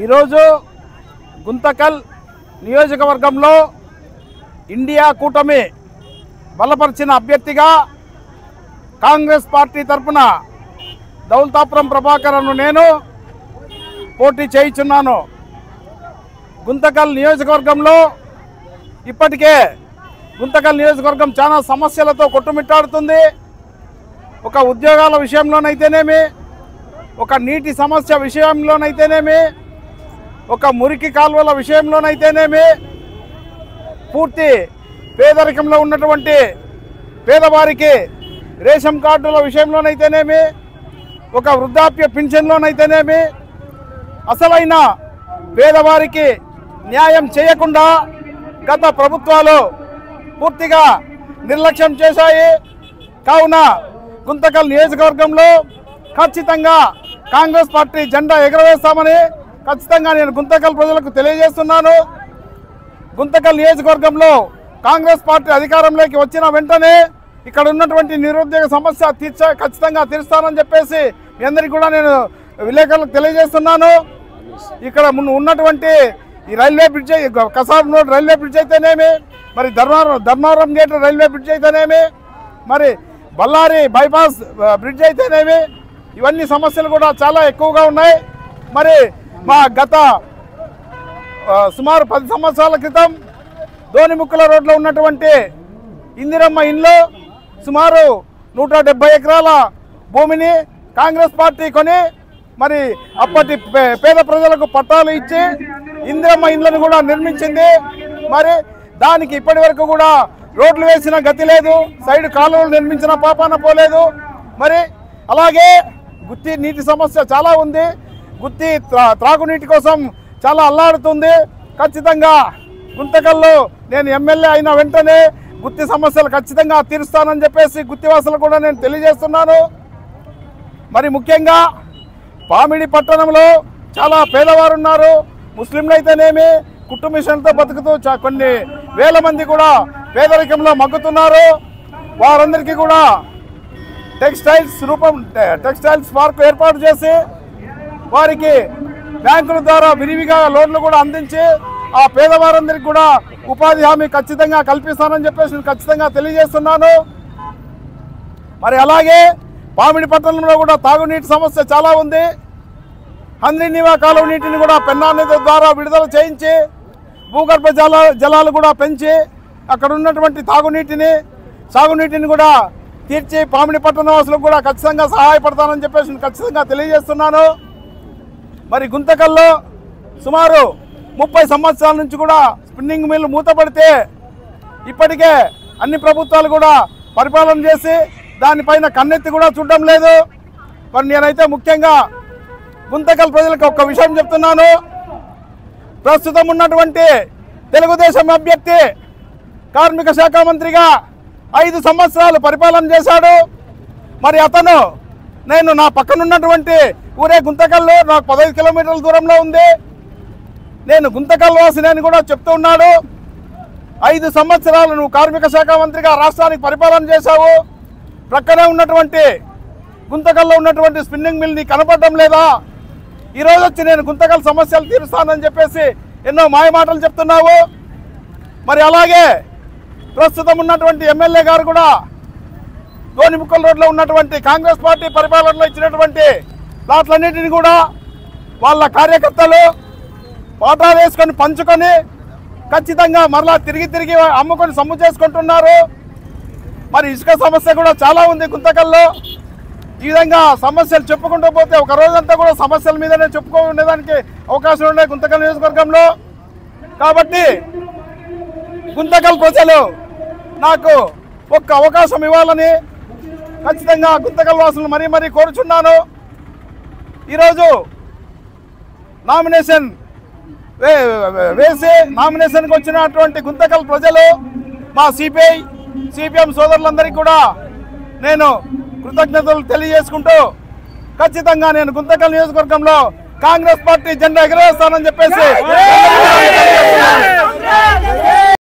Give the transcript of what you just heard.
ఈరోజు గుంతకల్ నియోజకవర్గంలో ఇండియా కూటమి బలపరిచిన అభ్యర్థిగా కాంగ్రెస్ పార్టీ తరపున దౌలతాపురం ప్రభాకర్ను నేను పోటీ చేయించున్నాను. గుంతకల్ నియోజకవర్గంలో ఇప్పటికే గుంతకల్ నియోజకవర్గం చాలా సమస్యలతో కొట్టుమిట్టాడుతుంది. ఒక ఉద్యోగాల విషయంలోనైతేనేమి, ఒక నీటి సమస్య విషయంలోనైతేనేమి, ఒక మురికి కాలువల విషయంలోనైతేనేమి, పూర్తి పేదరికంలో ఉన్నటువంటి పేదవారికి రేషన్ కార్డుల విషయంలోనైతేనేమి, ఒక వృద్ధాప్య పింఛన్లోనైతేనేమి అసలైన పేదవారికి న్యాయం చేయకుండా గత ప్రభుత్వాలు పూర్తిగా నిర్లక్ష్యం చేశాయి. కావున గుంతకల్ నియోజకవర్గంలో ఖచ్చితంగా కాంగ్రెస్ పార్టీ జెండా ఎగరవేస్తామని ఖచ్చితంగా నేను గుంతకల్ ప్రజలకు తెలియజేస్తున్నాను. గుంతకల్ నియోజకవర్గంలో కాంగ్రెస్ పార్టీ అధికారంలోకి వచ్చిన వెంటనే ఇక్కడ ఉన్నటువంటి నిరుద్యోగ సమస్య ఖచ్చితంగా తీరుస్తానని చెప్పేసి మీ అందరికీ కూడా నేను విలేకరులకు తెలియజేస్తున్నాను. ఇక్కడ ఉన్నటువంటి ఈ railway bridge, Kasab road railway bridge అయితేనేమి, మరి ధర్మవరం గేట్ రైల్వే బ్రిడ్జ్ అయితేనేమి, మరి బళ్ళారి బైపాస్ బ్రిడ్జ్ అయితేనేమి, ఇవన్నీ సమస్యలు కూడా చాలా ఎక్కువగా ఉన్నాయి. మరి మా గత సుమారు 10 సంవత్సరాల క్రితం ధోనిముక్కల రోడ్లో ఉన్నటువంటి ఇందిరమ్మ ఇండ్లో సుమారు 170 ఎకరాల భూమిని కాంగ్రెస్ పార్టీ కొని మరి అప్పటి పేద ప్రజలకు పట్టాలు ఇచ్చి ఇందిరమ్మ ఇండ్లను కూడా నిర్మించింది. మరి దానికి ఇప్పటి వరకు కూడా రోడ్లు వేసిన గతి లేదు, సైడ్ కాలువలు నిర్మించిన పాపాన పోలేదు. మరి అలాగే గుత్తి నీటి సమస్య చాలా ఉంది. గుత్తి త్రాగునీటి కోసం చాలా అల్లాడుతుంది. ఖచ్చితంగా గుంతకల్లో నేను ఎమ్మెల్యే అయిన వెంటనే గుత్తి సమస్యలు ఖచ్చితంగా తీరుస్తానని చెప్పేసి గుత్తివాసులు కూడా నేను తెలియజేస్తున్నాను. మరి ముఖ్యంగా పామిడి పట్టణంలో చాలా పేదవారు ఉన్నారు. ముస్లింలు అయితేనేమి కుట్టు మిషన్తో బతుకుతూ కొన్ని వేల మంది కూడా పేదరికంలో మగ్గుతున్నారు. వారందరికీ కూడా టెక్స్టైల్స్ పార్క్ ఏర్పాటు చేసి వారికి బ్యాంకుల ద్వారా విరివిగా లోన్లు కూడా అందించి ఆ పేదవారందరికీ కూడా ఉపాధి హామీ ఖచ్చితంగా కల్పిస్తానని చెప్పేసి ఖచ్చితంగా తెలియజేస్తున్నాను. మరి అలాగే పామిడి పట్టణంలో కూడా తాగునీటి సమస్య చాలా ఉంది. హంద్రీనీవా కాలువ నీటిని కూడా పెన్నా నది ద్వారా విడుదల చేయించి భూగర్భ జలాలు కూడా పెంచి అక్కడ ఉన్నటువంటి తాగునీటిని సాగునీటిని కూడా తీర్చి పామిడి పట్టణ వాసులకు కూడా ఖచ్చితంగా సహాయపడతానని చెప్పేసి ఖచ్చితంగా తెలియజేస్తున్నాను. మరి గుంతకల్లో సుమారు 30 సంవత్సరాల నుంచి కూడా స్పిన్నింగ్ మిల్లు మూతపడితే ఇప్పటికే అన్ని ప్రభుత్వాలు కూడా పరిపాలన చేసి దానిపైన కన్నెత్తి కూడా చూడడం లేదు. మరి నేనైతే ముఖ్యంగా గుంతకల్ ప్రజలకు ఒక విషయం చెప్తున్నాను. ప్రస్తుతం ఉన్నటువంటి తెలుగుదేశం అభ్యర్థి కార్మిక శాఖ మంత్రిగా 5 సంవత్సరాలు పరిపాలన చేశాడు. మరి అతను నేను నా పక్కనున్నటువంటి ఊరే గుంతకల్లో నాకు 15 కిలోమీటర్ల దూరంలో ఉంది. నేను గుంతకల్ వాసిని అని కూడా చెప్తూ ఉన్నాడు. 5 సంవత్సరాలు నువ్వు కార్మిక శాఖ మంత్రిగా రాష్ట్రానికి పరిపాలన చేశావు. ప్రక్కనే ఉన్నటువంటి గుంతకల్లో ఉన్నటువంటి స్పిన్నింగ్ మిల్ నీకు కనపడడం లేదా? ఈరోజు వచ్చి నేను గుంతకల్ సమస్యలు తీరుస్తానని చెప్పేసి ఎన్నో మాయమాటలు చెప్తున్నావు. మరి అలాగే ప్రస్తుతం ఉన్నటువంటి ఎమ్మెల్యే గారు కూడా ధోనిముక్కల రోడ్లో ఉన్నటువంటి కాంగ్రెస్ పార్టీ పరిపాలనలో ఇచ్చినటువంటి ప్లాట్లన్నింటినీ కూడా వాళ్ళ కార్యకర్తలు వాటాలు వేసుకొని పంచుకొని ఖచ్చితంగా మరలా తిరిగి అమ్ముకొని సొమ్ము చేసుకుంటున్నారు. మరి ఇసుక సమస్య కూడా చాలా ఉంది గుంతకల్లో. ఈ విధంగా సమస్యలు చెప్పుకుంటూ పోతే ఒక రోజంతా కూడా సమస్యల మీదనే చెప్పుకునేదానికి అవకాశం ఉన్నాయి గుంతకల్ నియోజకవర్గంలో. కాబట్టి గుంతకల్ ప్రజలు నాకు ఒక్క అవకాశం ఇవ్వాలని ఖచ్చితంగా గుంతకల్ వాసులను మరీ కోరుచున్నాను. ఈరోజు నామినేషన్ వేసి నామినేషన్కి వచ్చినటువంటి గుంతకల్ ప్రజలు మా సిపిఎం సోదరులందరికీ కూడా నేను కృతజ్ఞతలు తెలియజేసుకుంటూ ఖచ్చితంగా నేను గుంతకల్ నియోజకవర్గంలో కాంగ్రెస్ పార్టీ జెండా ఎగరేస్తానని చెప్పేసి